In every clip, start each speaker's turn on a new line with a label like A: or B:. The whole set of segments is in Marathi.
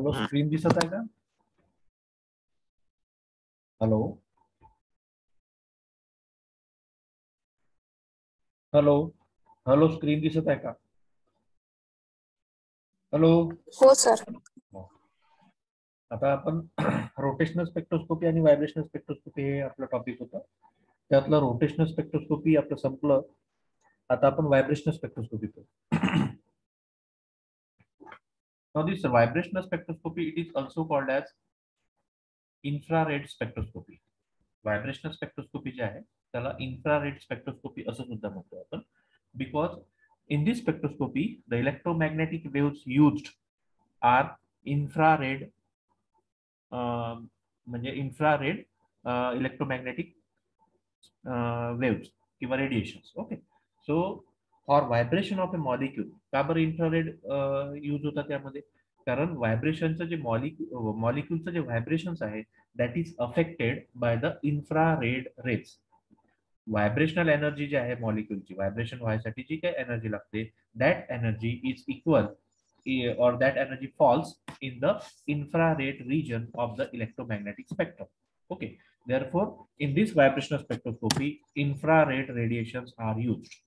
A: हॅलो, स्क्रीन दिसत आहे का? हॅलो हॅलो हॅलो, स्क्रीन दिसत आहे का? हॅलो.
B: हो सर.
A: आता आपण रोटेशनल स्पेक्ट्रोस्कोपी आणि व्हायब्रेशनल स्पेक्ट्रोस्कोपी हे आपलं टॉपिक होतं. त्यातलं रोटेशनल स्पेक्ट्रोस्कोपी आपलं संपलं. आता आपण व्हायब्रेशनल स्पेक्ट्रोस्कोपी करू. Now this vibrational spectroscopy, it is also called as infrared spectroscopy. Vibrational spectroscopy जे आहे त्याला infrared spectroscopy असं सुद्धा म्हणतो आपण, because in this spectroscopy the electromagnetic waves used are infrared, म्हणजे infrared electromagnetic waves किंवा radiations. Okay, so for vibration of a molecule, का बरं infrared यूज होता त्यामध्ये? कारण व्हायब्रेशनचं जे मॉलिक्यूलचं जे व्हायब्रेशन्स आहे that is affected by the infrared rays. Vibrational energy जी आहे मॉलिक्यूलची, व्हायब्रेशन व्हायसाठी जी काही एनर्जी लागते, that energy is equal or that energy falls in the infrared region of the electromagnetic spectrum. Okay, therefore in this vibrational spectroscopy infrared radiations are used,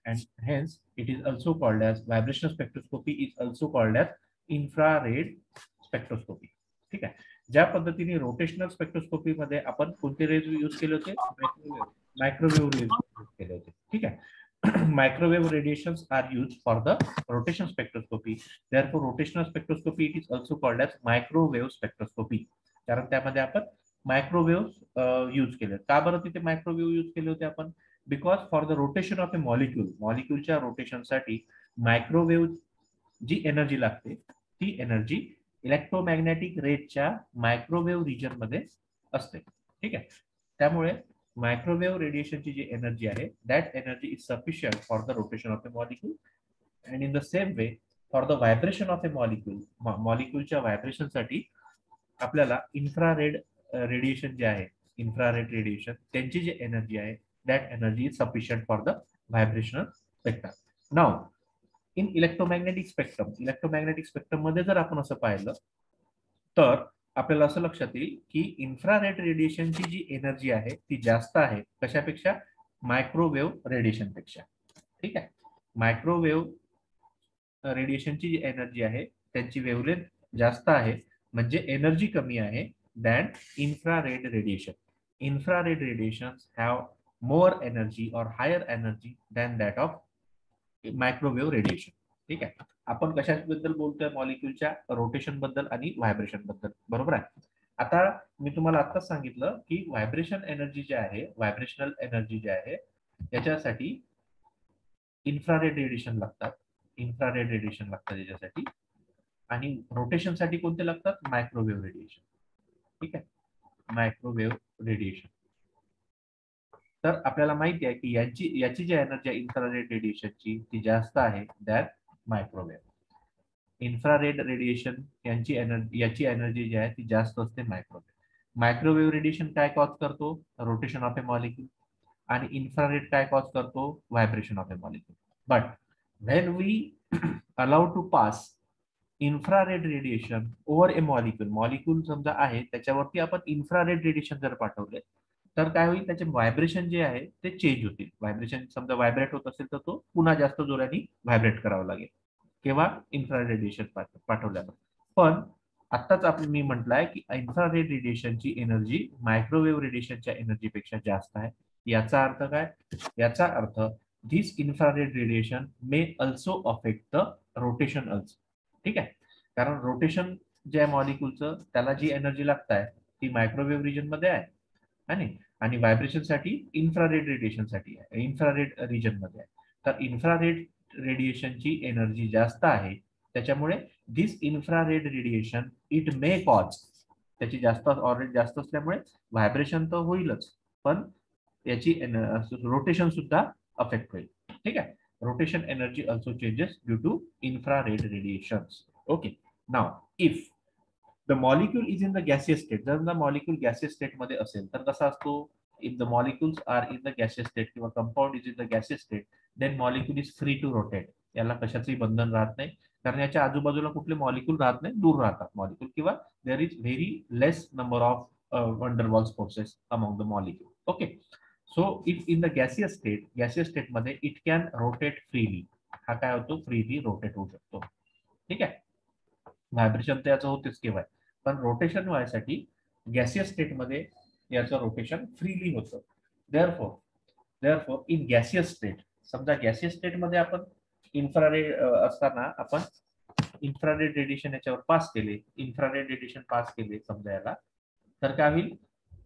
A: and hence it is also called as vibrational spectroscopy is also called as infrared spectroscopy. ठीक आहे. ज्या पद्धतीने रोटेशनल स्पेक्ट्रोस्कोपी मध्ये आपण कोणते रेज यूज केले होते? मायक्रोवेव्ह रेज यूज केले होते. ठीक आहे. Microwave radiations are used for the rotation spectroscopy. Therefore, rotational spectroscopy it is also called as microwave spectroscopy. कारण त्यामध्ये आपण मायक्रोवेव्ह यूज केले. का बरं तिथे मायक्रोवेव्ह यूज केले होते आपण? Because for the rotation of a मॉलिक्यूलच्या रोटेशनसाठी मायक्रोवेव्ह जी एनर्जी लागते ती एनर्जी इलेक्ट्रोमॅग्नेटिक रेजच्या मायक्रोवेव्ह रिजन मध्ये असते. ठीक आहे. त्यामुळे मायक्रोवेव्ह रेडिएशनची जी एनर्जी आहे that energy is sufficient for the rotation of a molecule, and in the same way for the vibration of a मॉलिक्यूलच्या व्हायब्रेशनसाठी आपल्याला इन्फ्रारेड रेडिएशन जे आहे, इन्फ्रारेड रेडिएशन त्यांची जी एनर्जी आहे that energy is sufficient for the vibrational spectrum. Now in electromagnetic spectrum मध्ये जर आपण असं पाहिलं तर आपल्याला असं लक्षात येईल की इन्फ्रारेड रेडिएशनची जी एनर्जी आहे ती जास्त आहे कशापेक्षा? मायक्रोवेव्ह रेडिएशन पेक्षा. ठीक आहे. मायक्रोवेव्ह रेडिएशनची जी एनर्जी आहे त्यांची वेव्हलेंथ जास्त आहे, म्हणजे एनर्जी कमी आहे than infrared radiation. Infrared radiations have more energy or higher energy than that of microwave radiation. ठीक आहे. आपण कशाबद्दल बोलतोय? मॉलिक्यूलच्या रोटेशन बद्दल आणि व्हायब्रेशन बद्दल, बरोबर आहे. आता मी तुम्हाला आत्ताच सांगितलं की व्हायब्रेशन एनर्जी जे आहे, व्हायब्रेशनल एनर्जी जे आहे याच्यासाठी इन्फ्रारेड रेडिएशन लागतात, याच्यासाठी, आणि रोटेशनसाठी कोणते लागतात? Microwave radiation. ठीक आहे. Microwave radiation. तर आपल्याला माहिती आहे की याची जी एनर्जी आहे इन्फ्रारेड रेडिएशनची ती जास्त आहे दॅन मायक्रोवेव्ह. इन्फ्रारेड रेडिएशन याची एनर्जी जी आहे ती जास्त असते मायक्रोवेव्ह. मायक्रोवेव्ह रेडिएशन काय कॉज करतो? Rotation of a molecule. आणि इन्फ्रारेड काय कॉज करतो? Vibration of a molecule. But when we allow to pass infrared radiation over a molecule समजा आहे त्याच्यावरती आपण इन्फ्रारेड रेडिएशन जर पाठवले तर काय होईल? त्याचे व्हायब्रेशन जे आहे ते चेंज होतील. व्हायब्रेशन समजा व्हायब्रेट होत असेल तर तो पुन्हा जास्त जोराने व्हायब्रेट करावा लागेल किंवा इन्फ्रारेड रेडिएशन पाठवल्यावर. पण आत्ताच मी म्हटलंय की इन्फ्रारेड रेडिएशनची एनर्जी मायक्रोवेव्ह रेडिएशनच्या एनर्जीपेक्षा जास्त आहे. याचा अर्थ काय? याचा अर्थ this infrared radiation may also affect the rotation also. ठीक आहे. कारण रोटेशन जे आहे मॉलिक्यूलचं त्याला जी एनर्जी लागत आहे ती मायक्रोवेव्ह रिजन मध्ये आहे आणि व्हायब्रेशन साठी इन्फ्रारेड रेडिएशन साठी आहे, इन्फ्रारेड रिजन मध्ये आहे. तर इन्फ्रारेड रेडिएशनची एनर्जी जास्त आहे, त्याच्यामुळे this infrared radiation it may cause, त्याची ऑलरेडी जास्त असल्यामुळे व्हायब्रेशन तर होईलच पण याची रोटेशन सुद्धा अफेक्ट होईल. ठीक आहे. Rotation energy also changes due to infrared radiations. Okay. Now if the molecule is in the gaseous state, जर द मॉलिक्यूल गॅसियस स्टेट मध्ये असेल तर कसा असतो? If the molecules are in the gaseous state किंवा compound is in the gaseous state, then molecule is free to rotate. याला कशाचंही बंधन राहत नाही, कारण याच्या आजूबाजूला कुठले मॉलिक्यूल राहत नाही, दूर राहतात मॉलिक्यूल, किंवा there is very less number of van der Waals forces among the molecule. Okay, so if in the gaseous state मध्ये इट कॅन रोटेट फ्रीली. हा काय होतो, फ्रीली रोटेट होऊ शकतो. ठीक आहे, व्हायब्रेशन तर याचं होतेच केव्हा, पण रोटेशन व्हायसाठी गॅसियस स्टेटमध्ये याचं रोटेशन फ्रीली होतं. देअरफॉर इन गॅसियस स्टेट, समजा गॅसियस स्टेटमध्ये आपण इन्फ्रारेड असताना आपण इन्फ्रारेड रेडिएशन याच्यावर पास केले, इन्फ्रारेड रेडिएशन पास केले समजा याला, तर काय होईल,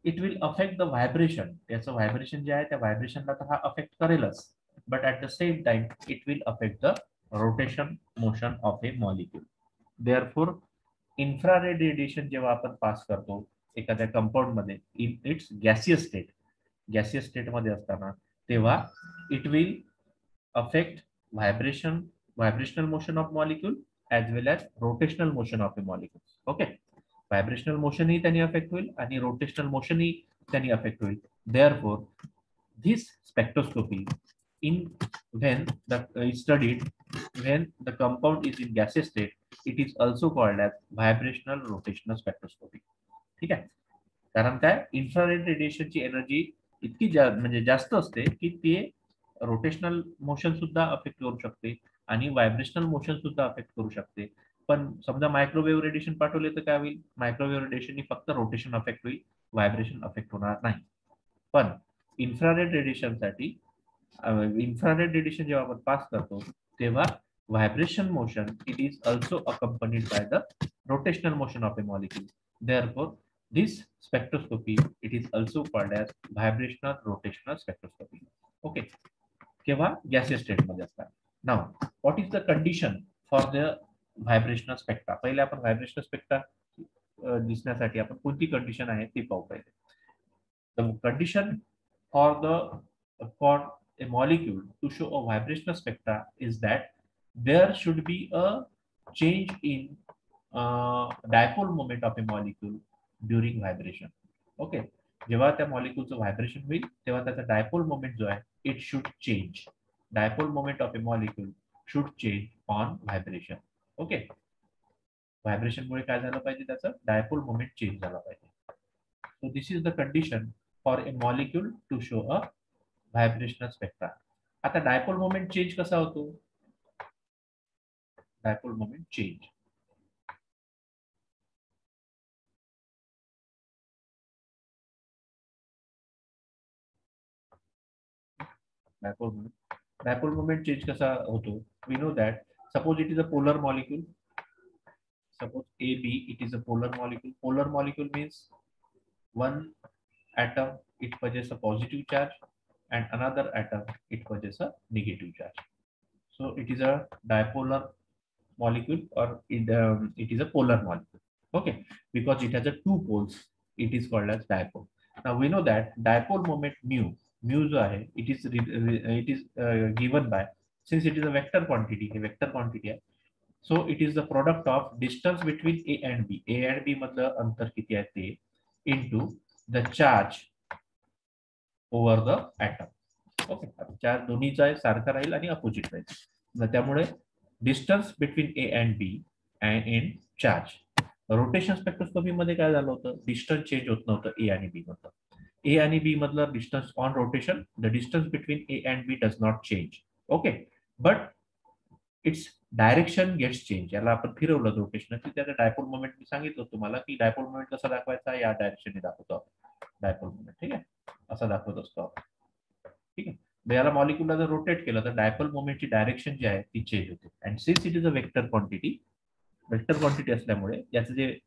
A: it will affect the vibration. त्याचं व्हायब्रेशन जे आहे त्या व्हायब्रेशनला तर हा अफेक्ट करेलच, but at the same time it will affect the rotation motion of a molecule. Therefore infrared radiation जेव्हा आपण पास करतो एखाद्या कंपाऊंड मध्ये इन इट्स गॅसियस स्टेटमध्ये असताना, तेव्हा it will affect vibrational motion of molecule as well as rotational motion of a molecule. Okay, vibrational मोशनही त्यांनी अफेक्ट होईल आणि रोटेशनल मोशनही त्यांनी अफेक्ट होईल. Therefore this spectroscopy in when the is studied when the compound is in gaseous state, it is also called as vibrational rotational spectroscopy. ठीक आहे, कारण काय, इन्फ्रारेड रेडिएशनची एनर्जी इतकी म्हणजे जास्त असते की ते रोटेशनल मोशन सुद्धा अफेक्ट करू शकते आणि व्हायब्रेशनल मोशन सुद्धा अफेक्ट करू शकते. पण समजा मायक्रोवेव्ह रेडिएशन पाठवले तर काय होईल, मायक्रोवेव्ह रेडिएशन फक्त रोटेशन अफेक्ट होईल, व्हायब्रेशन अफेक्ट होणार नाही. पण इन्फ्रारेड रेडिएशनसाठी इन्फ्रारेड रेडिएशन जेव्हा आपण पास करतो तेव्हा vibration motion it is also accompanied by the rotational motion of a molecule. Therefore this spectroscopy it is also called as vibrational rotational spectroscopy. Okay, केव्हा गॅसियस स्टेट मध्ये असतात. Now what is the condition for the vibrational spectra. पहिले आपण व्हायब्रेशनल स्पेक्ट्रा दिसण्यासाठी आपण कोणती कंडिशन आहे ते पाहू. पहिले the condition for a molecule to show a vibrational spectra is that there should be a change in dipole moment of a molecule during vibration. Okay, जेव्हा त्या मॉलिक्यूलचं व्हायब्रेशन होईल तेव्हा त्याचा डायपोल मोमेंट जो आहे it should change. Dipole moment of a molecule should change on vibration. Okay, व्हायब्रेशनमुळे काय झालं पाहिजे, त्याचं डायपोल मोमेंट चेंज झाला पाहिजे. So this is the condition for a molecule to show a vibrational spectra. आता डायपोल मोमेंट चेंज कसा होतो, dipole moment change dipole moment change कसा होतो. We know that suppose it is a polar molecule, suppose AB it is a polar molecule. Polar molecule means one atom it possesses a positive charge and another atom it possesses a negative charge. So it is a dipolar molecule or it is a polar molecule. Okay, because it has a two poles it is called as dipole. Now we know that dipole moment mu जो आहे it is given by, since it is a vector quantity, आहे, so it is the product of distance between A and B. A and B मधलं अंतर किती आहे ते into the charge over the atom. Okay, charge दोन्हीचा सारखा राहील आणि अपोजिट राहील, त्यामुळे distance between A and B and in charge. Rotation spectroscopy मध्ये काय झालं होतं, डिस्टन्स चेंज होत नव्हतं ए आणि बी मधलं. ए आणि बी मधलं distance on rotation, the distance between A and B does not change. Okay, but its direction gets change. याला आपण फिरवलं रोटेशन की त्याचा डायपोल मोमेंट मी सांगितलं तुम्हाला की डायपोल मोमेंट कसा दाखवायचा, या डायरेक्शनने दाखवतो डायपोल मोमेंट. ठीक आहे, असा दाखवत असतो. ठीक आहे, याला मॉलिक्यूलला जर रोटेट केलं तर डायपोल मोमेंटची डायरेक्शन जी आहे ती चेंज होते. And since it is a vector quantity असल्यामुळे याचं जे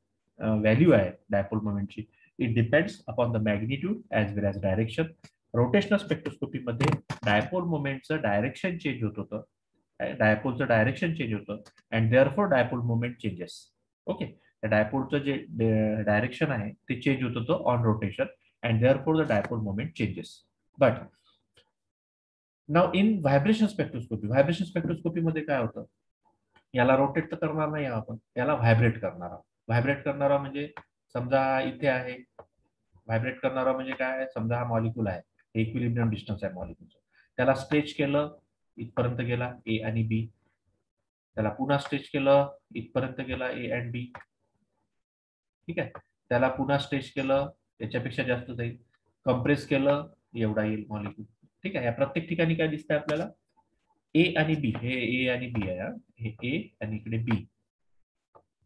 A: व्हॅल्यू आहे डायपोल मोमेंटची it depends upon the magnitude as well as direction. Rotational spectroscopy मध्ये डायपोल मोमेंटचं डायरेक्शन चेंज होत होतं, डायपोलचं डायरेक्शन चेंज होतं and therefore dipole moment changes. Okay, त्या डायपोलचं जे डायरेक्शन आहे ते चेंज होत होतं on rotation and therefore the dipole moment changes. But now in vibration spectroscopy मध्ये काय होतं, याला रोटेट तर करणार नाही आपण, याला व्हायब्रेट करणार आहोत. व्हायब्रेट करणारा म्हणजे समजा इथे आहे, व्हायब्रेट करणारा म्हणजे काय, समजा हा मॉलिक्यूल आहे, इक्विलिब्रियम डिस्टन्स आहे मॉलिक्यूलचा, त्याला स्ट्रेच केलं इथपर्यंत गेला ए आणि बी, त्याला पुन्हा स्ट्रेच केलं, इथपर्यंत गेला ए अँड बी. ठीक आहे, त्याला पुन्हा स्ट्रेच केलं, त्याच्यापेक्षा जास्त जाईल. कम्प्रेस केलं, एवढा येईल मॉलिक्यूल. ठीक आहे, या प्रत्येक ठिकाणी काय दिसतंय आपल्याला, ए आणि बी. हे ए आणि बी आहे, हे ए आणि इकडे बी.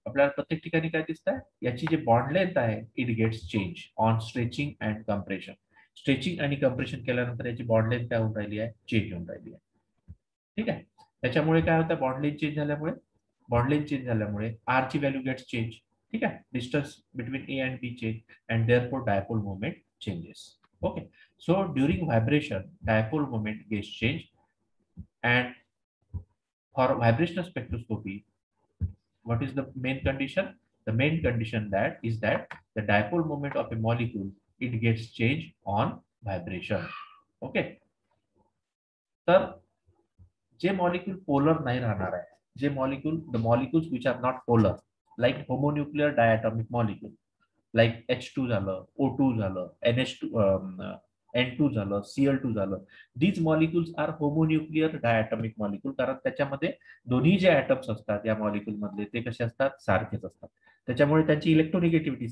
A: आपल्याला प्रत्येक ठिकाणी काय दिसतंय, याची जी बॉन्ड लेंथ आहे it gets change on stretching and compression. Stretching आणि कम्प्रेशन केल्यानंतर याची बॉन्ड लेंथ काय होऊन राहिली आहे, चेंज होऊन राहिली आहे. ठीक आहे, त्याच्यामुळे काय होतं, बॉन्ड लेंथ चेंज झाल्यामुळे आर ची व्हॅल्यू गेट्स चेंज. ठीक आहे, distance between A and B change and therefore dipole moment changes. Okay, so during vibration dipole moment gets change and for vibrational spectroscopy what is the main condition? The main condition that is that the dipole moment of a molecule it gets changed on vibration. Okay, तर जे मॉलिक्यूल पोलर नाही राहणार आहे, जे molecule, the molecules which are not polar, like homonuclear diatomic molecule, like H2 झालं, O2 झालं, NH2 N2 झालं, Cl2 झालं. These molecules are homonuclear diatomic molecule, कारण त्याच्यामध्ये दोन्ही जे ॲटम्स असतात या मॉलिक्यूल मधले ते कसे असतात, सारखेच असतात. त्याच्यामुळे त्यांची इलेक्ट्रोनिगेटिव्हिटी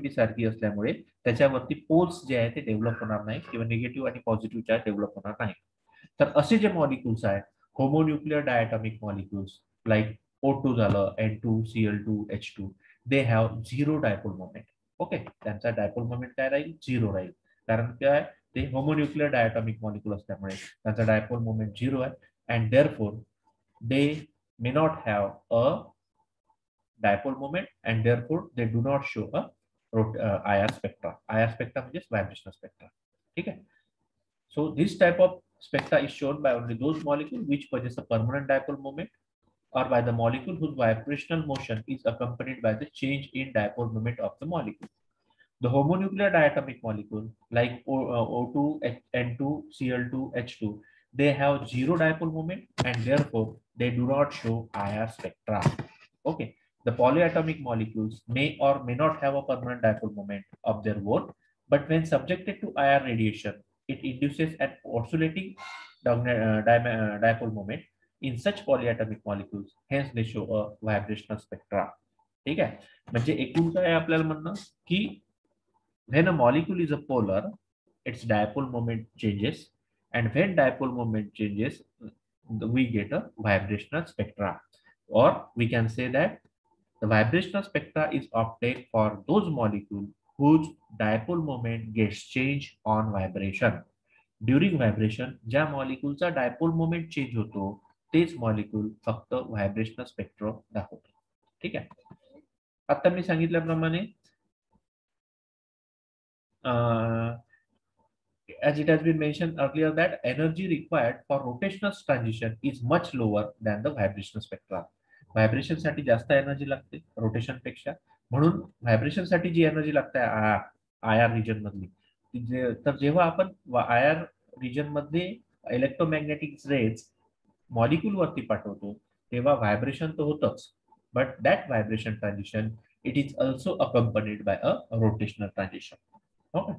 A: सारखी असल्यामुळे त्याच्यावरती पोल्स जे आहे ते डेव्हलप होणार नाही किंवा निगेटिव्ह आणि पॉझिटिव्ह चार्ज डेव्हलप होणार नाही. तर असे जे मॉलिक्यूल्स आहेत, होमोन्यूक्लिअर डायटॉमिक मॉलिक्यूल्स लाईक O2 झालं, N2, Cl2, H2, they have zero dipole moment. Okay, त्यांचा डायपोल मोमेंट काय राहील, झिरो राहील. कारण काय, ते होमोन्यूक्लिअर डायटॉमिक मॉलिक्यूल असल्यामुळे त्यांचा डायपोल मोमेंट झिरो आहे. And therefore they may not have a dipole moment and therefore they do not show a IR spectra. IR spectra म्हणजे vibrational spectra. ठीक आहे, so this type of spectra is shown by only those molecules which possess a permanent dipole moment or by the molecule whose vibrational motion is accompanied by the change in dipole moment of the molecule. The homonuclear diatomic molecule like O2, N2, Cl2, H2, they have zero dipole moment and therefore they do not show IR spectra. Okay, the polyatomic molecules may or may not have a permanent dipole moment of their own, but when subjected to IR radiation, it induces an oscillating dipole moment in such polyatomic molecules, hence they show a vibrational spectra. ठीक आहे, म्हणजे एकूण काय आपल्याला म्हणणं की when a molecule is a polar, its dipole moment changes, and when dipole moment changes, we get a vibrational spectra. Or we can say that the vibrational spectra is obtained for those molecules whose dipole moment gets changed on vibration. During vibration ज्या मॉलिक्यूलचा डायपोल मोमेंट चेंज होतो तेच मॉलिक्यूल फक्त व्हायब्रेशनल स्पेक्ट्रम दाखवतो. ठीक आहे, आता मी सांगितल्याप्रमाणे as it has been mentioned earlier that energy required for rotational transition is much lower than the vibrational spectra. Vibration साठी जास्त एनर्जी लागते रोटेशन पेक्षा, म्हणून व्हायब्रेशन साठी जी एनर्जी लागते IR रिजन मधली, तर जेव्हा आपण IR रिजन मध्ये इलेक्ट्रोमॅग्नेटिक रेज मॉलिक्यूल वरती पाठवतो तेव्हा व्हायब्रेशन तर होतच, but that vibration transition it is also accompanied by a rotational transition. Okay,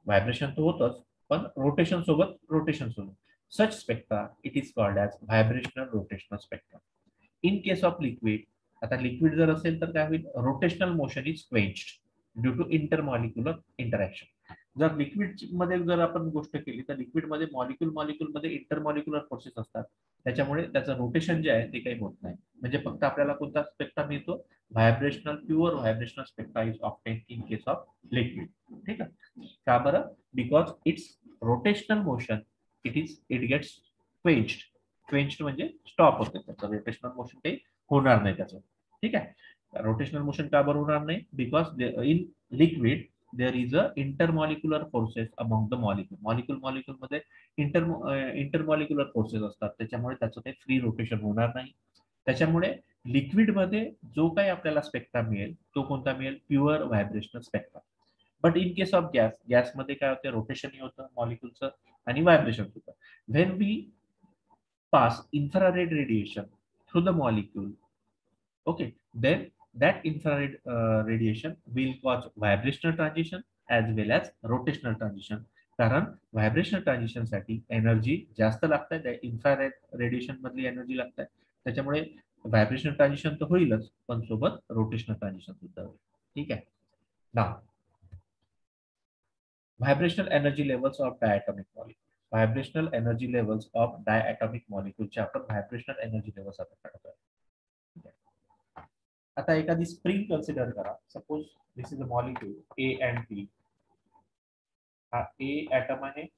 A: vibration तर होतच पण रोटेशन सोबत such spectra it is called as vibrational rotational spectra. In case of liquid, आता लिक्विड जर असेल तर काय होईल, rotational motion is quenched due to intermolecular interaction. जर लिक्विड मध्ये जर आपण गोष्ट केली तर लिक्विड मध्ये मॉलिक्यूल मध्ये इंटरमॉलिक्युलर फोर्सेस असतात, त्याच्यामुळे त्याचं रोटेशन जे आहे ते काही होत नाही. म्हणजे फक्त आपल्याला कोणता स्पेक्ट्रा मिळतो, pure vibrational spectra is obtain in case of liquid. ठीक आहे, का बरं, because it's rotational motion it gets quenched म्हणजे स्टॉप होते, त्याचं रोटेशनल मोशन काही होणार नाही त्याचं. ठीक आहे, रोटेशनल मोशन का बरं होणार नाही, because in liquid there is a intermolecular forces among the molecule मध्ये इंटरमॉलिक्युलर फोर्सेस असतात, त्याच्यामुळे त्याचं काही फ्री रोटेशन होणार नाही. त्याच्यामुळे लिक्विड मध्ये जो काही आपल्याला स्पेक्ट्रा मिळेल तो कोणता मिळेल, pure vibrational spectra. But in case of gas मध्ये काय होतं, रोटेशन होतं मॉलिक्यूलचं आणि व्हायब्रेशन होतं. When we pass infrared radiation through the molecule, okay, then that infrared radiation will cause vibrational transition as well as rotational transition. कारण व्हायब्रेशनल ट्रान्झिशन साठी एनर्जी जास्त लागते, त्या इन्फ्रारेड रेडिएशन मधली एनर्जी लागते, त्याच्यामुळे व्हायब्रेशनल ट्रान्झिशन तर होईलच, पण सोबत रोटेशनल ट्रान्झिशन सुद्धा होईल. ठीक आहे ना. Vibrational energy levels of diatomic molecule. Vibrational energy levels of diatomic मॉलिक्यूलचे आपण व्हायब्रेशनल एनर्जी लेवल्स आता काढतोय. ठीक आहे. आता एखादी स्प्रिंग कन्सिडर करा. Suppose this is a molecule A and B. हा ए ॲटम आहे.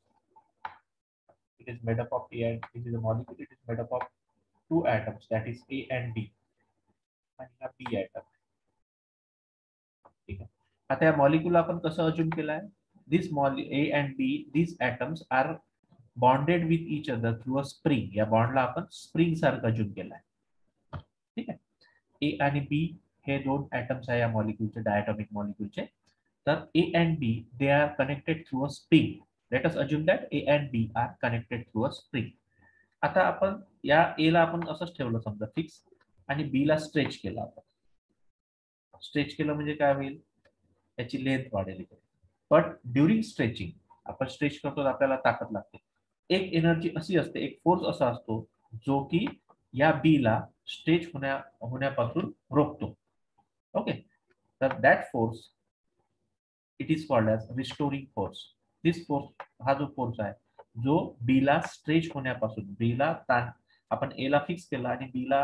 A: It is made up of A and this is a molecule. It is made up of two atoms, that is A and B. आणि हा B atom. ठीक आहे. आता या मॉलिक्यूल आपण कसं अज्युम केलाय? दिस A and B, these atoms are bonded with each other through a spring. या बॉन्डला आपण स्प्रिंग सारखं अज्युम केलाय. ठीक आहे. ए आणि बी हे दोन ऍटम्स आहे या मॉलिक्यूलचे, डायटॉमिक मॉलिक्यूलचे. तर A and B they are connected through a spring. Let us assume that A and B are connected through a spring. आता आपण या ए ला आपण असंच ठेवलं समजा फिक्स, आणि बी ला स्ट्रेच केलं. आपण स्ट्रेच केलं म्हणजे काय होईल? त्याची लेंथ वाढेल इकडे. बट ड्युरिंग स्ट्रेचिंग, आपण स्ट्रेच करतो आपल्याला ताकद लागते. एक एनर्जी अशी असते, एक फोर्स असा असतो जो की या बी ला स्ट्रेच होण्यापासून रोखतो. ओके. तर that force it is called as restoring force. This force, हा जो फोर्स आहे जो बी ला स्ट्रेच होण्यापासून, बी ला ताण, आपण ए ला फिक्स केला आणि बी ला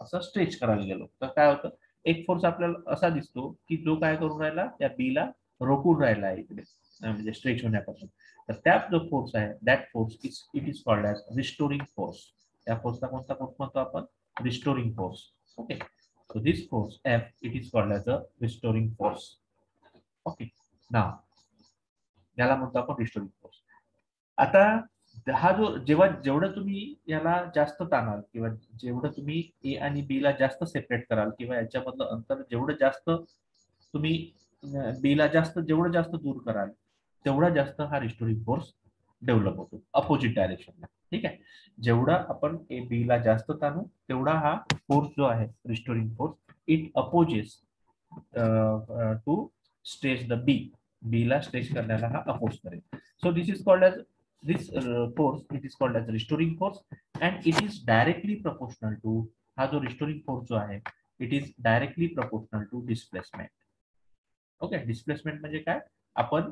A: असं स्ट्रेच करायला गेलो तर काय होतं? एक फोर्स आपल्याला असा दिसतो की जो काय करून राहिला, त्या बी ला रोखून राहिला आहे इकडे, म्हणजे स्ट्रेच होण्यापासून. तर त्यात जो फोर्स आहे that force it is called as restoring force. त्या फोर्सला कोणता फोर्स म्हणतो आपण? Restoring force. Okay. So this force F it is called as a restoring force. Okay. नाव याला म्हणतो आपण रिस्टोरिंग फोर्स. आता हा जो जेवढं तुम्ही याला जास्त ताणाल किंवा जेवढं तुम्ही ए आणि बी ला जास्त सेपरेट कराल किंवा याच्यामधलं अंतर जेवढं जास्त तुम्ही बी ला जेवढं जास्त दूर कराल, तेवढा जास्त हा रिस्टोरिंग फोर्स डेव्हलप होतो अपोजिट डायरेक्शनला. ठीक आहे. जेवढा आपण ए बी ला जास्त ताणू तेवढा हा फोर्स जो आहे restoring force it opposes to stretch the B. B ला स्ट्रेच करण्याला हा अपोज करेल. So this is called as this force it is called as restoring force and it is directly proportional to, हा जो restoring force जो आहे it is directly proportional to displacement. Okay. Displacement म्हणजे काय? आपण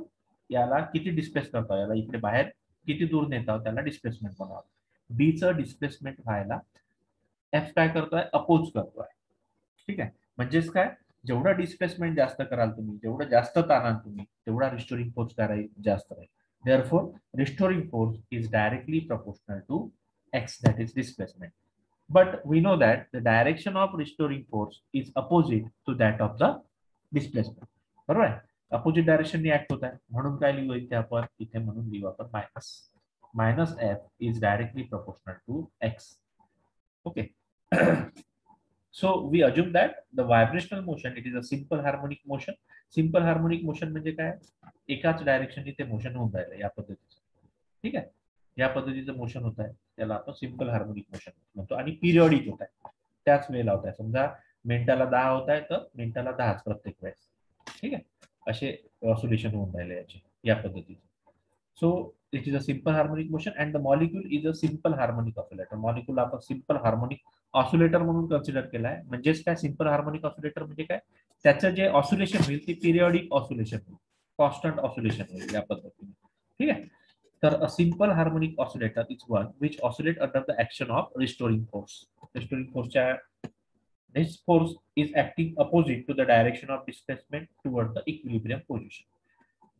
A: याला किती डिस्प्लेस करतो, याला इकडे बाहेर किती दूर नेत आहोत, त्याला डिस्प्लेसमेंट म्हणावं. बी चं डिस्प्लेसमेंट व्हायला एफ काय करतोय? अपोज करतोय. ठीक आहे. म्हणजेच काय? जेवढा डिस्प्लेसमेंट जास्त कराल तुम्ही, जेवढं जास्त ताणाल तुम्ही, तेवढा रिस्टोरिंग फोर्स काय जास्त राहील. Therefore, restoring force is directly proportional to x, that is displacement. But we know that the direction of restoring force is opposite to that of the displacement. बरोबर आहे. अपोजिट डायरेक्शनने ऍक्ट होत आहे, म्हणून काय लिहू इथे आपण? इथे म्हणून लिहू आपण minus F is directly proportional to X. Okay. So we assume that the vibrational motion it is a simple harmonic motion. Simple harmonic motion म्हणजे काय? एकाच डायरेक्शनने ते मोशन होऊन राहिलं या पद्धतीचं. ठीक आहे. या पद्धतीचं मोशन होत आहे त्याला आपण सिंपल हार्मोनिक मोशन म्हणतो आणि पिरियॉडिक होत आहे. त्याच वेळेला होत आहे. समजा मिनिटाला 10 होत आहे तर मिनिटाला 10च प्रत्येक वेळेस. ठीक आहे. असे ऑसिलेशन होऊन राहिले याचे या पद्धतीचे. So it is a simple harmonic motion and the molecule is a simple harmonic oscillator. Molecule आपण सिंपल हार्मोनिक ऑसिलेटर म्हणून कन्सिडर केला आहे. म्हणजेच काय? सिंपल हार्मोनिक ऑसिलेटर म्हणजे काय? त्याचं जे ऑसिलेशन होईल ते पिरियॉडिक ऑसिलेशन होईल, कॉन्स्टंट ऑसिलेशन होईल या पद्धतीने. ठीक आहे. तर a simple harmonic oscillator is one which oscillate under the action of restoring force. Restoring फोर्सच्या this force is acting opposite to the direction of displacement toward the equilibrium position.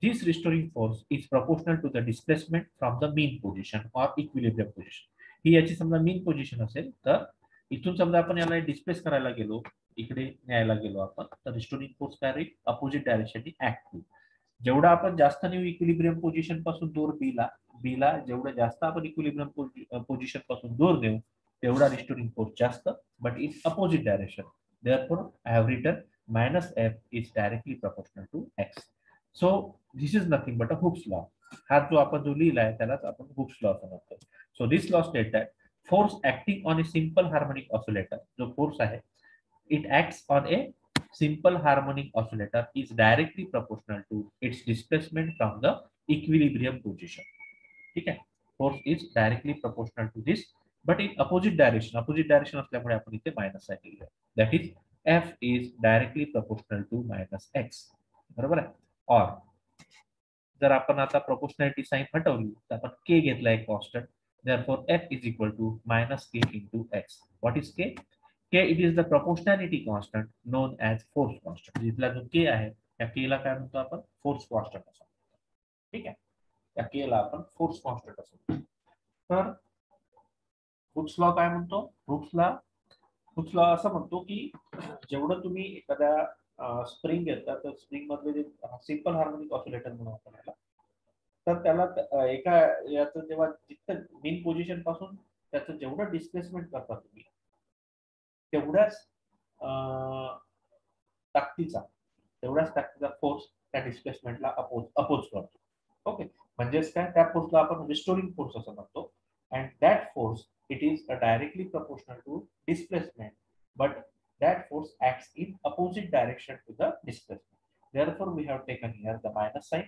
A: This restoring force is proportional to the displacement from the mean position or equilibrium position. ही याची समजा मीन पोझिशन असेल तर इथून समजा आपण याला डिस्प्लेस करायला गेलो, इकडे न्यायला गेलो आपण, तर रिस्टोरिंग फोर्स काय राहील? अपोजिट डायरेक्शनने ऍक्ट होईल. जेवढा आपण जास्त नेऊ इक्विलिब्रियम पोझिशन पासून दूर बीला जेवढं जास्त आपण इक्विलिब्रियम पोझिशन पासून दूर नेऊ तेवढा रिस्टोरिंग फोर्स जास्त, but in opposite direction. Therefore, I have written minus f is directly proportional to x. So this is nothing but a Hooke's law. हा जो आपण जो लिहिला आहे त्यालाच आपण Hooke's law असं म्हणतो. So this law states that force acting on a simple harmonic oscillator, जो फोर्स आहे it acts on a simple harmonic oscillator is directly proportional to its displacement from the equilibrium position. ठीक आहे. Force is directly proportional to this but in opposite direction असल्यामुळे आपण इथे मायनस साइन लिहिलं. That is F is directly proportional to minus X. बरोबर आहे. और जर आपण आता प्रोपोर्शनॅलिटी साइन हटवली तर आपण के घेतला एक constant. therefore f is equal to minus k into x. what is k? k, it is the proportionality constant known as force constant. जिथला जो k आहे त्या k ला काय म्हणतो आपण? फोर्स कॉन्स्टंट असं. ठीक आहे. त्या k ला आपण फोर्स कॉन्स्टंट असं. तर हुक्स लॉ काय म्हणतो? हुक्स लॉ असं म्हणतो की जेवढं तुम्ही एखाद्या स्प्रिंग घेता तर स्प्रिंग मधले जे सिंपल हार्मोनिक ऑसिलेटर म्हणून आपण याला, तर त्याला एका याचं जेव्हा जिथं मेन पोझिशन पासून त्याचं जेवढं डिस्प्लेसमेंट करता तुम्ही तेवढ्याच ताकदीचा फोर्स त्या डिस्प्लेसमेंटला अपोज करतो. ओके. म्हणजेच काय, त्या फोर्सला आपण रिस्टोरिंग फोर्स असं म्हणतो. And that force it is directly proportional to displacement, but that force acts in opposite direction to the displacement. Therefore, we have taken here the minus sign.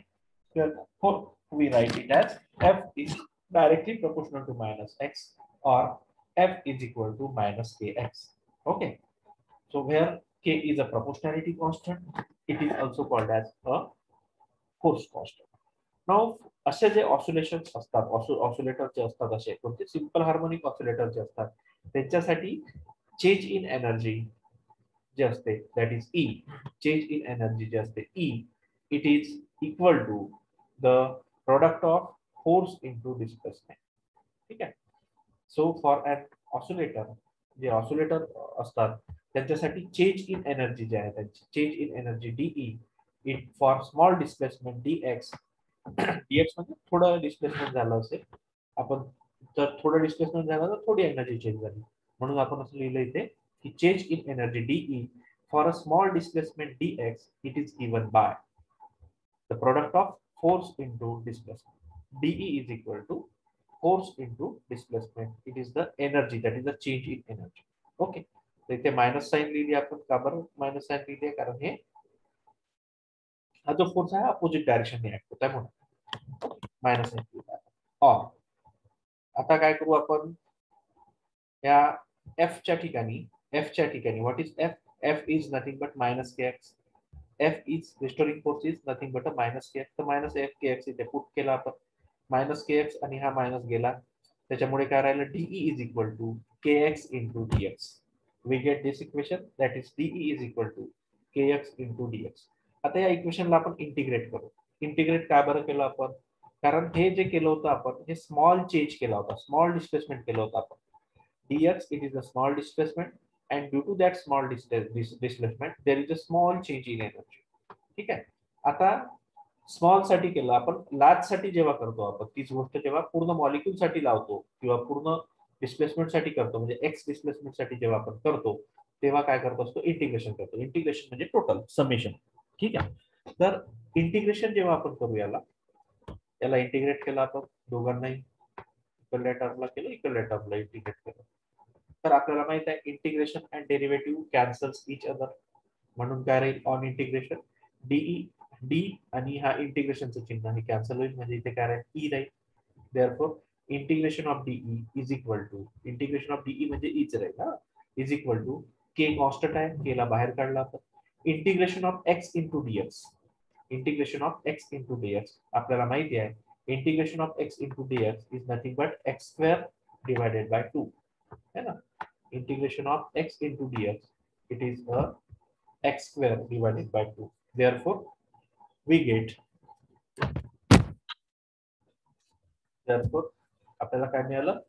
A: Therefore, we write it as F is directly proportional to minus x, or F is equal to minus kx. Okay. So where k is a proportionality constant, it is also called as a force constant. Now, असे जे ऑसिलेशन्स असतात, ऑसिलेटर जे असतात, असे कोणते सिंपल हार्मोनिक ऑसिलेटर जे असतात त्यांच्यासाठी चेंज इन एनर्जी जे असते, that is E, change in energy जे असते E, it is equal to the product of force into displacement. ठीक आहे. सो फॉर अन ऑसिलेटर, जे ऑसिलेटर असतात त्यांच्यासाठी चेंज इन एनर्जी जे आहे त्यांची change in energy D E, it for small displacement D X. D X म्हणजे थोडं डिस्प्लेसमेंट झालं असेल, आपण जर थोडं डिस्प्लेसमेंट झालं तर थोडी एनर्जी चेंज झाली, म्हणून आपण असं लिहिलं इथे की change in energy D E for a small displacement D X it is given by the product of force into displacement. D E is equal to force into displacement, it is the energy, that is the change in energy. Okay. तर इथे मायनस साइन लिहिली आपण. का बरं मायनस साइन लिहिली आहे? कारण हे हा जो फोर्स आहे अपोजिट डायरेक्शन ऍक्ट होत आहे म्हणून मायनस साइन लिहिला. और आता काय करू आपण, या एफ च्या ठिकाणी what is F? F is nothing but minus K x. F is restoring force is nothing but a minus K x. तर मायनस एफ के एक्स इथे पुट केला आपण. मायनस के एक्स आणि हा मायनस गेला, त्याच्यामुळे काय राहिलं? D E is equal to K X into D X. We get this equation, that is D E is equal to K X into D X. आता या इक्वेशनला आपण इंटिग्रेट करू. इंटिग्रेट काय बरं केलं आपण? कारण हे जे केलं होतं आपण, हे स्मॉल चेंज केला होता, स्मॉल डिस्प्लेसमेंट केलं होतं आपण. dx, it is a small displacement, and due to that small displacement there is a small change in energy. ठीक आहे. आता स्मॉल साठी केलं आपण, लार्ज साठी जेव्हा करतो आपण तीच गोष्ट जेव्हा पूर्ण मॉलिक्यूल साठी लावतो किंवा पूर्ण डिस्प्लेसमेंट साठी करतो, म्हणजे एक्स डिस्प्लेसमेंट साठी जेव्हा आपण करतो तेव्हा काय करत असतो? इंटिग्रेशन करतो. इंटिग्रेशन म्हणजे टोटल समेशन. ठीक आहे. तर इंटिग्रेशन जेव्हा आपण करू, याला इंटिग्रेट केलं आपण, दोघांनाही इक्वल टर्मला केलं, इक्वल टर्मला इंटिग्रेट केलं, तर आपल्याला माहित आहे integration and derivative cancels each other, म्हणून काय राहील? ऑन इंटिग्रेशन डीई, डी आणि हा इंटिग्रेशनचं चिन्ह हे कॅन्सल होईल, म्हणजे इथे काय राहील? ई राहील. Therefore integration of D E is equal to, integration of D E म्हणजे ईच राहील हा, is equal to K constant आहे, के ला बाहेर काढला आपण, integration of X into D X. Integration of X into D X आपल्याला माहिती आहे, integration of X into D X is nothing but X square divided by 2 है ना. Integration of x into dx, it is a x square divided by 2. Therefore we get, therefore आपल्याला काय मिळालं?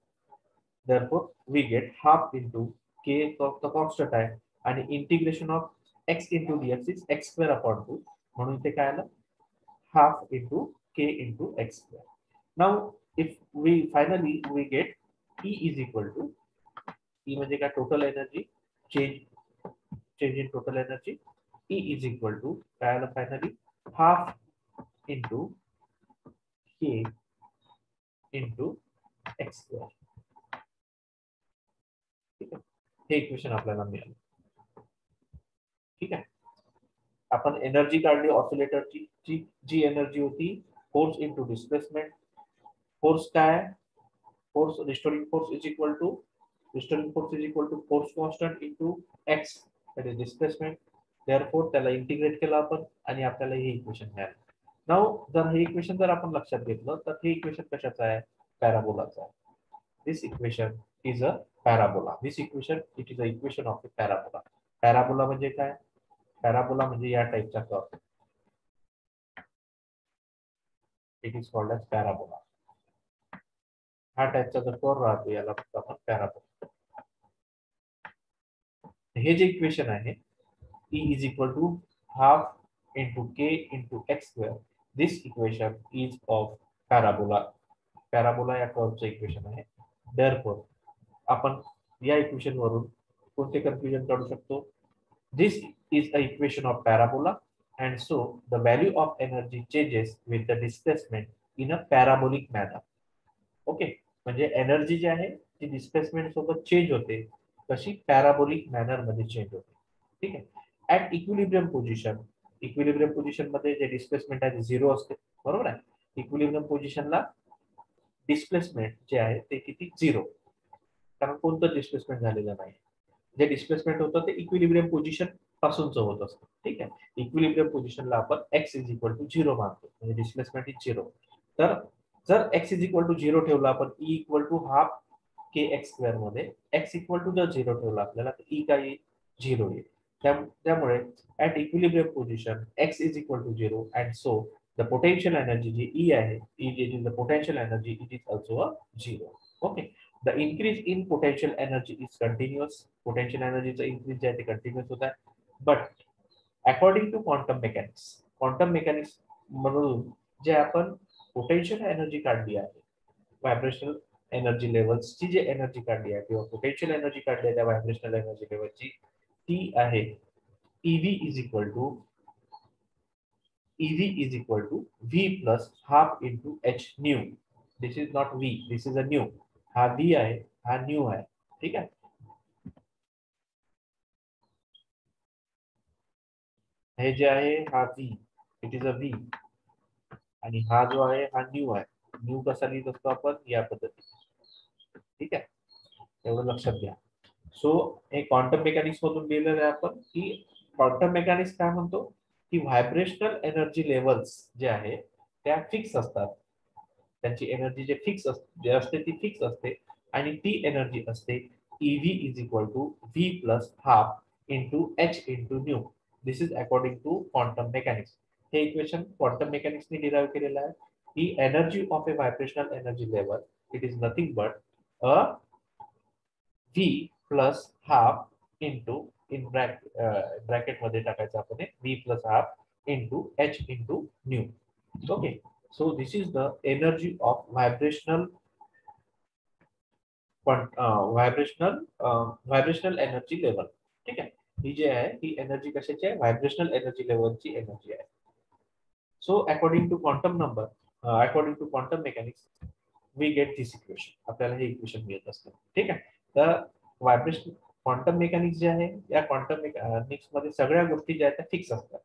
A: Therefore we get half into k the constant आहे, आणि integration of x into dx is x square upon 2, म्हणून इथे काय आलं? half into k into x square. Now if we finally we get E is equal to, E म्हणजे काय? Total energy, change in total energy. E is equal to काय आलं finally? Half into K into X square. ठीक आहे. हे इक्वेशन आपल्याला मिळालं. ठीक आहे. आपण एनर्जी काढली ऑसिलेटरची, जी एनर्जी होती फोर्स इंटू डिस्प्लेसमेंट. फोर्स काय? force restoring force is equal to force constant into x, that is displacement. Therefore त्याला इंटिग्रेट केलं आपण आणि आपल्याला हे इक्वेशन मिळालं. नाउ जर हे इक्वेशन जर आपण लक्षात घेतलं तर हे इक्वेशन कशाचं आहे? पॅराबोलाचं आहे. This equation is a parabola. This equation it is a equation of a parabola. Parabola म्हणजे काय? पॅराबोला म्हणजे या टाइपचा curve. It is called as parabola. हा टाइपचा जो कर्व राहतो याला फक्त आपण पॅराबोला. हे जे इक्वेशन आहे E is equal to half into k into x square. This equation is of parabola. Parabola या कर्वचं इक्वेशन आहे. Therefore आपण या इक्वेशन वरून कोणते कन्फ्युजन काढू शकतो? This is a equation of parabola and so the value of energy changes with the displacement in a parabolic manner. Okay, म्हणजे एनर्जी जी आहे ती डिस्प्लेसमेंट सोबत चेंज होते, कशी? पॅराबोलिक मॅनर मध्ये चेंज होते. ठीक आहे. ऍट इक्विलिब्रियम पोझिशन मध्ये जे डिस्प्लेसमेंट आहे ते 0 असते, बरोबर आहे. इक्विलिब्रियम पोझिशनला डिस्प्लेसमेंट जे आहे ते किती? 0, कारण कोणतं डिस्प्लेसमेंट झालेलं नाही. जे डिस्प्लेसमेंट होतं ते इक्विलिब्रियम पोझिशन पासूनच होत असतं. ठीक आहे. इक्विलिब्रियम पोझिशनला आपण x इज इक्वल टू 0 मानतो, म्हणजे डिस्प्लेसमेंट इज 0. तर जर x इज इक्वल टू 0 ठेवला आपण, E equal to half K X square मध्ये x इक्वल टू जर 0 ठेवला आपल्याला तर E काय येईल? 0 येईल. त्यामुळे at equilibrium position x is equal to 0 and so the potential energy जी E आहे, the potential energy it is also a 0. Okay. The increase in potential energy is continuous. Potential एनर्जीचा इन्क्रीज जे आहे ते कंटिन्युअस होत आहे. But according to quantum mechanics म्हणून जे आपण पोटेन्शियल एनर्जी काढली आहे, व्हायब्रेशनल एनर्जी लेवल्सची जी एनर्जी काढली आहे किंवा पोटेन्शियल एनर्जी काढली आहे त्या व्हायब्रेशनल एनर्जी लेवलची, ती आहे EV is equal to V plus half into H nu. This is not V, this is a nu. हा V आहे, हा न्यू आहे. ठीक आहे. हे जे आहे हा V, it is a V, आणि हा जो आहे हा न्यू आहे. न्यू कसा लिहित असतो आपण? या पद्धतीने. ठीक आहे, एवढं लक्षात घ्या. सो हे क्वांटम मेकॅनिक्स मधून लिहिलेलं आहे आपण, की क्वांटम मेकॅनिक्स काय म्हणतो की व्हायब्रेशनल एनर्जी लेवल्स जे आहे त्या फिक्स असतात. त्यांची एनर्जी जे फिक्स जे असते ती फिक्स असते, आणि ती एनर्जी असते EV is equal to V plus half into H into nu. This is according to quantum mechanics. हे इक्वेशन क्वांटम मेकॅनिक्सने डिराइव्ह केलेलं आहे की energy of a vibrational energy level it is nothing but a V plus half into in bracket मध्ये टाकायचं आपण V plus half into H into nu. Okay. So this is the energy of vibrational energy level. ठीक आहे. ही जी आहे ही एनर्जी कशाची आहे? व्हायब्रेशनल एनर्जी लेवलची एनर्जी आहे. So according to quantum mechanics we get this equation. आपल्याला हे इक्वेशन मिळत असतं. ठीक आहे. तर व्हायब्रेशन क्वांटम मेकॅनिक्स जे आहे या क्वांटम मेकॅनिक्स मध्ये सगळ्या गोष्टी ज्या आहेत त्या फिक्स असतात.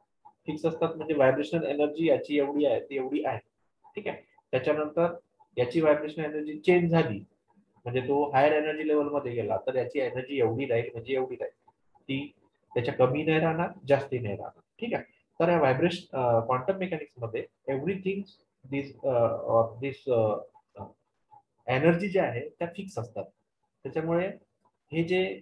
A: फिक्स असतात म्हणजे व्हायब्रेशनल एनर्जी याची एवढी आहे ती एवढी आहे. ठीक आहे. त्याच्यानंतर याची व्हायब्रेशनल एनर्जी चेंज झाली म्हणजे तो हायर एनर्जी लेवल मध्ये गेला तर याची एनर्जी एवढी राहील म्हणजे एवढी राहील, ती त्याच्या कमी नाही राहणार, जास्ती नाही राहणार. ठीक आहे. तर या व्हायब्रेशन क्वांटम मेकॅनिक्स मध्ये एव्हरीथिंग दिस एनर्जी ज्या आहे त्या फिक्स असतात. त्याच्यामुळे हे जे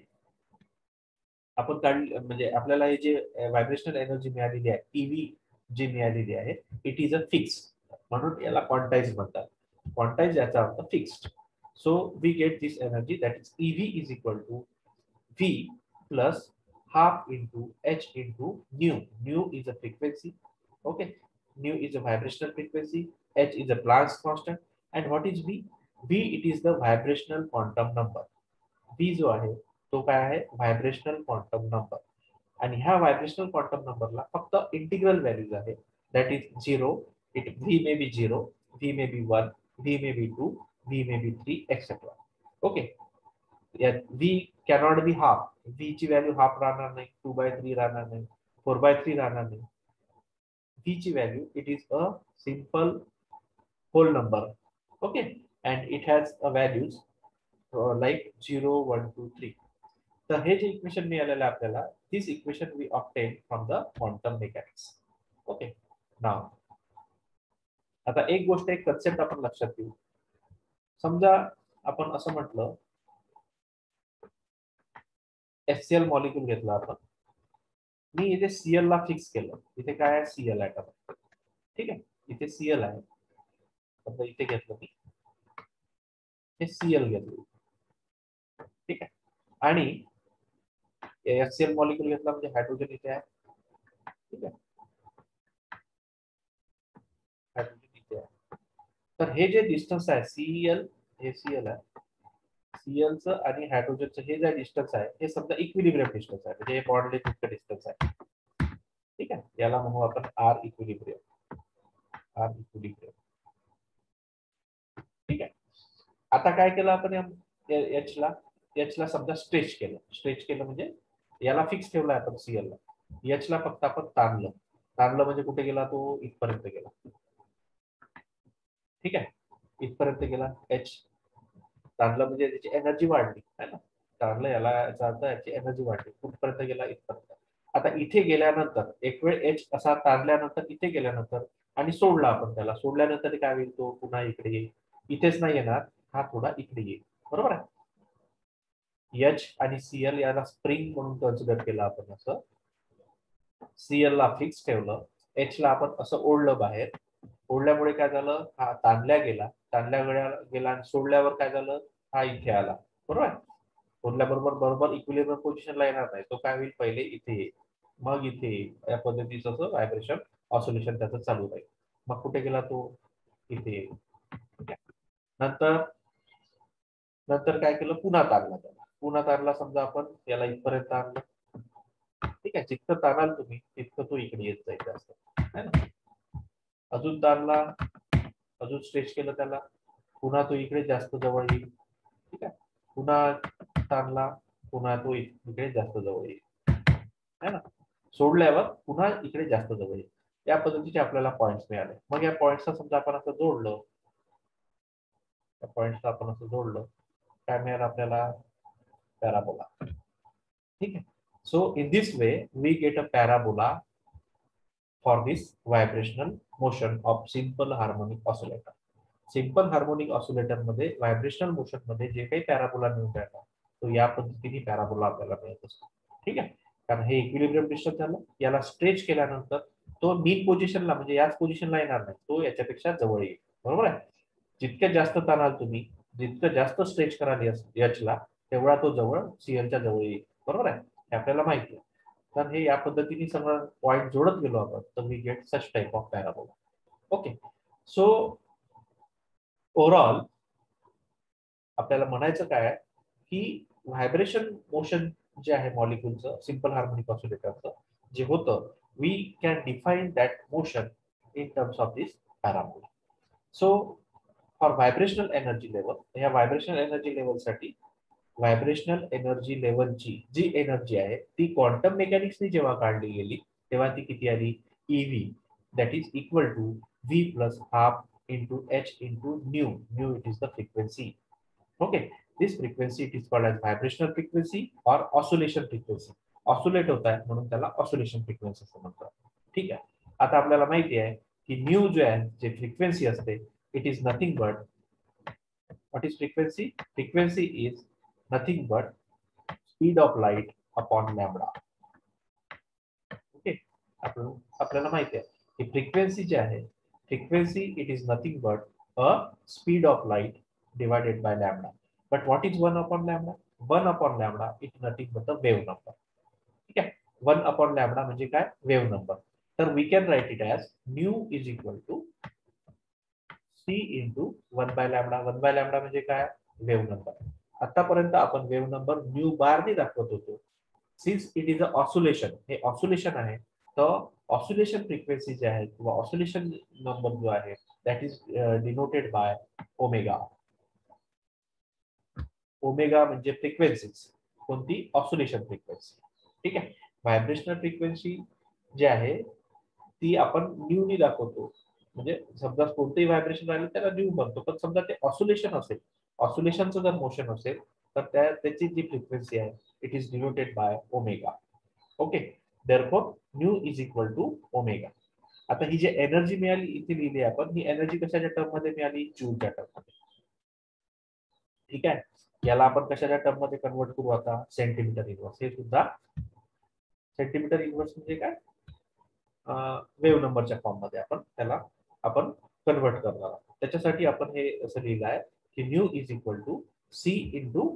A: आपण काढली म्हणजे आपल्याला हे जे व्हायब्रेशनल एनर्जी मिळालेली आहे EV जी मिळालेली आहे इट इज अ फिक्स, म्हणून याला क्वांटाइज म्हणतात. क्वांटाइज याचा अर्थ fixed. So we get this energy that is EV is equal to V plus half into H into nu. Nu is a frequency. Okay. Nu is a vibrational frequency, H is a Planck's constant, and what is V? V it is the vibrational quantum number. V जो आहे तो काय आहे? Vibrational quantum number. आणि ह्या व्हायब्रेशनल क्वांटम नंबरला फक्त इंटिग्रल व्हॅल्यूज आहे, that is 0. It V may be 0, V may be 1, V may be 2, V may be 3 etc. Okay. यात V cannot be half. V ची व्हॅल्यू हाफ राहणार नाही, 2/3 राहणार नाही, 4/3 राहणार नाही. V ची value it is a simple whole number. Okay. and it has a values like 0, 1, 2, 3. तर हे जे इक्वेशन मिळालेलं आहे आपल्याला, this equation we obtain from the quantum mechanics. Okay, now आता एक गोष्ट, एक कन्सेप्ट आपण लक्षात घेऊ. समजा आपण असं म्हटलं, HCl मॉलिक्यूल घेतला आपण, मी इथे Cl ला फिक्स केलं. इथे काय आहे? Cl atom. ठीक आहे, इथे Cl आहे. आता इथे घेतलं मी, हे Cl घेतलं. ठीक आहे, आणि HCl मॉलिक्यूल घेतला म्हणजे हायड्रोजन इथे आहे. ठीक आहे, हायड्रोजन इथे आहे. तर हे जे डिस्टन्स आहे Cl, हे Cl आहे, Clचं आणि हायड्रोजनचं हे जे डिस्टन्स आहे, हे समजा इक्विलिब्रियम डिस्टन्स आहे, म्हणजे हे बॉन्डले इतकं डिस्टन्स आहे. ठीक आहे, याला म्हणू आपण आर इक्विलिब्रियम. R equilibrium. ठीक आहे, आता काय केलं आपण एच ला समजा स्ट्रेच केलं म्हणजे याला फिक्स ठेवला आपण Cl ला. एच ला फक्त आपण ताणलं म्हणजे कुठे गेला तो? इथपर्यंत गेला. ठीक आहे, इथपर्यंत गेला. एच ताणलं म्हणजे त्याची एनर्जी वाढली है ना. ताणलं याला, याचा अर्थ याची एनर्जी वाढली. कुठपर्यंत गेला? इथपर्यंत. आता इथे गेल्यानंतर एक वेळ एच असा ताणल्यानंतर इथे गेल्यानंतर आणि सोडला आपण त्याला, सोडल्यानंतर काय होईल? तो पुन्हा इकडे येईल. इथेच नाही येणार, हा थोडा इकडे येईल. बरोबर आहे. एच आणि Cl याला स्प्रिंग म्हणून कन्सिडर केलं आपण. असं Cl ला फिक्स ठेवलं, एच ला आपण असं ओढलं बाहेर. ओढल्यामुळे काय झालं? हा ताणल्या गेला आणि सोडल्यावर काय झालं? हा इथे आला. बरोबर आहे. सोडल्याबरोबर बरोबर इक्विलिब्रियम पोझिशनला येणार नाही, तो काय होईल? पहिले इथे येईल, मग इथे येईल. या पद्धतीचं असं व्हायब्रेशन, ऑसिलेशन त्याचं चालू राहील. मग कुठे गेला तो? इथे येईल. नंतर काय केलं? पुन्हा ताणला त्याला. पुन्हा ताणला समजा आपण याला इथपर्यंत आणलं. ठीक आहे, जितकं ताणाल तुम्ही तितकं तो इकडे येत जाईल जास्त, है ना. अजून ताणला, अजून स्ट्रेच केलं त्याला, पुन्हा तो इकडे जास्त जवळ येईल. ठीक आहे, पुन्हा ताणला, पुन्हा तो इकडे जास्त जवळ येईल, है ना. सोडल्यावर पुन्हा इकडे जास्त जवळ येईल. या पद्धतीचे आपल्याला पॉइंट्स मिळाले. मग या पॉइंट्सला समजा आपण असं जोडलं, त्या पॉइंट्सला आपण असं जोडलं, काय मिळालं आपल्याला? पॅराबोला. ठीक आहे. So in this way we get a parabola for this vibrational motion of simple harmonic oscillator. Simple harmonic oscillator मध्ये व्हायब्रेशनल मोशन मध्ये जे काही पॅराबोला मिळून राहिला, तो या पद्धतीने पॅराबोला आपल्याला मिळत असतो. ठीक आहे, कारण हे इक्विलिब्रियम डिस्टन्स झालं. याला स्ट्रेच केल्यानंतर तो मीन पोझिशनला म्हणजे याच पोझिशनला येणार नाही, तो याच्यापेक्षा जवळ येईल. बरोबर आहे. जितक्या जास्त ताणाल तुम्ही, जितकं जास्त स्ट्रेच कराल एच ला, तेवढा तो जवळ Cl च्या जवळ येईल. बरोबर आहे, हे आपल्याला माहिती आहे. तर हे या पद्धतीने सगळं पॉइंट जोडत गेलो आपण, तर we get such type of parabola. Okay, so overall आपल्याला म्हणायचं काय आहे की व्हायब्रेशन मोशन जे आहे मॉलिक्यूलचं, सिंपल हार्मोनिक ऑसिलेटरचं जे होतं, we can define that motion in terms of this parabola. So for vibrational energy level, ह्या व्हायब्रेशनल एनर्जी लेवलसाठी व्हायब्रेशनल एनर्जी लेवलची जी एनर्जी आहे ती क्वांटम मेकॅनिक्सनी जेव्हा काढली गेली, तेव्हा ती किती आली? EV, that is equal to V plus half into h into nu. Nu it is the frequency. Okay, this frequency it is called as vibrational frequency or oscillation frequency. Oscillate होत आहे म्हणून त्याला ऑसिलेशन फ्रिक्वेन्सी असं म्हणतात. ठीक आहे, आता आपल्याला माहिती आहे की न्यू जो आहे, जे फ्रिक्वेन्सी असते, it is nothing but, what is frequency? Frequency is nothing but speed of light upon lambda. Okay, आपल्याला माहिती आहे की फ्रिक्वेन्सी जे आहे, frequency it is nothing but a speed of light divided by lambda. But what is 1 upon lambda? 1 upon lambda it is nothing but a wave number. ठीक आहे, 1 upon lambda म्हणजे काय? Wave number. तर we can write it as nu is equal to c into 1 by lambda. 1 by lambda म्हणजे काय? Wave number. आतापर्यंत आपण वेव्ह नंबर न्यू बार ने दाखवत होतो. Since it is a oscillation, हे ऑसिलेशन आहे, तर ऑसिलेशन फ्रिक्वेन्सी जे आहे किंवा ऑसिलेशन नंबर जो आहे, that is denoted by omega. Omega म्हणजे फ्रिक्वेन्सीज, कोणती? Oscillation frequency. ठीक आहे, व्हायब्रेशनल फ्रिक्वेन्सी जी आहे ती आपण न्यू नी दाखवतो, म्हणजे समजा कोणतेही व्हायब्रेशन राहिले त्याला न्यू म्हणतो, पण समजा ते ऑसोलेशन असेल, ऑसोलेशनचं जर मोशन असेल तर त्याची जी फ्रिक्वेन्सी आहे it is denoted by omega. Okay, therefore nu is equal to omega. आता ही जी एनर्जी मिळाली इथे लिहिली आपण, ही एनर्जी कशाच्या टर्म मध्ये मिळाली, जूलच्या टर्म मध्ये. ठीक आहे, याला आपण कशाच्या टर्म मध्ये कन्वर्ट करू आता, सेंटीमीटर इनवर्स. हे सुद्धा सेंटीमीटर इनवर्स म्हणजे काय, वेव्ह नंबरच्या फॉर्म मध्ये आपण त्याला आपण कन्वर्ट करणार आहोत. त्याच्यासाठी आपण हे असं लिहिलं आहे की nu is equal to c into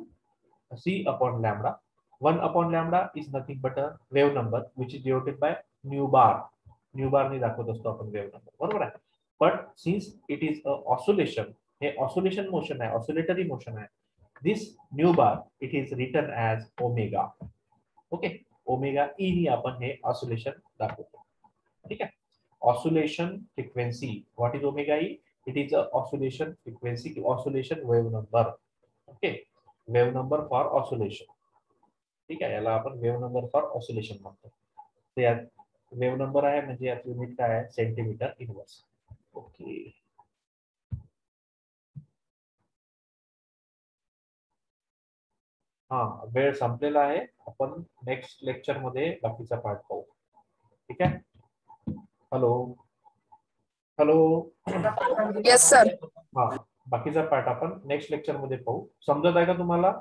A: c upon lambda. 1 upon lambda is nothing but a wave number which is denoted by nu bar. Nu bar ने दाखवत असतो आपण वेव्ह नंबर, बरोबर आहे. But since it is a oscillation, हे ऑसोलेशन मोशन आहे, ऑसोलेटरी मोशन आहे, this nu bar it is written as omega. Okay, omega e नी आपण हे ऑसोलेशन दाखवतो. ठीक आहे, oscillation frequency, what is omega e, it is a oscillation frequency की oscillation wave number. Okay, wave number for oscillation. ठीक आहे, याला आपण वेव्ह नंबर फॉर ऑसोलेशन म्हणतो. तर यात वेव्ह नंबर आहे म्हणजे यात युनिट काय आहे, सेंटीमीटर इनवर्स. ओके, हा वेळ संपलेला आहे, आपण नेक्स्ट लेक्चर मध्ये बाकीचा पार्ट पाहू. ठीक आहे, हॅलो हॅलो.
B: Yes sir.
A: हा, बाकीचा पार्ट आपण नेक्स्ट लेक्चर मध्ये पाहू. समजत आहे का तुम्हाला,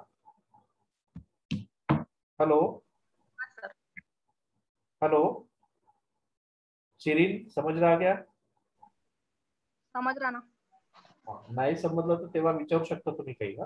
A: हॅलो हॅलो, शिरीन समझ रहा क्या,
B: समझ रहा ना.
A: नाही समजलं तर तेव्हा विचारू शकता तुम्ही काही.